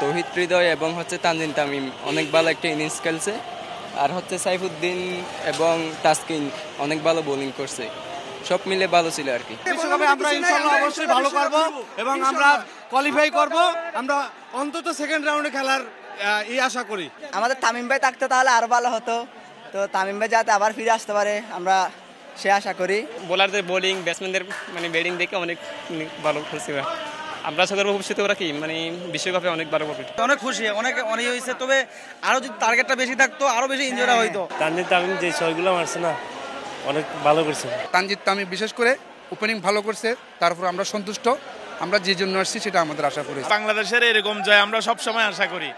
তৌহিদ হৃদয় এবং তানজিম তামিম অনেক ভালো একটা ইনিংস খেলছে। আর সাইফুদ্দিন এবং তাসকিন অনেক ভালো বোলিং করছে। সব মিলে ভালো ছিল আর কি। বিশ্বকাপে আমরা ইনশাআল্লাহ অবশ্যই ভালো করব এবং আমরা কোয়ালিফাই করব। আমরা অন্তত সেকেন্ড রাউন্ডে খেলার আশা করি। আমাদের তামিম ভাই থাকতে তাহলে আরো ভালো হতো। তো তামিম ভাই যাতে আবার ফিরে আসতে পারে আমরা সে আশা করি। বোলারদের বোলিং, ব্যাটসম্যানদের ব্যাটিং দেখে অনেক ভালো খেলছে। আমরা আশা করবো ভবিষ্যতে ওরা বিশ্বকাপে অনেক ভালো করবে। অনেক খুশি, অনেক হয়েছে। তবে আরো যদি টার্গেটটা বেশি থাকতো আরো বেশি এনজয় হইতো। তানজিদ তামিম যে ছয়গুলো মারছে না, অনেক ভালো করছে। তানজিদ তামিম বিশেষ করে ওপেনিং ভালো করছে, তারপর আমরা সন্তুষ্ট। আমরা যে জন্য আসছি সেটা আমাদের আশা করি। বাংলাদেশের এরকম জয় আমরা সবসময় আশা করি।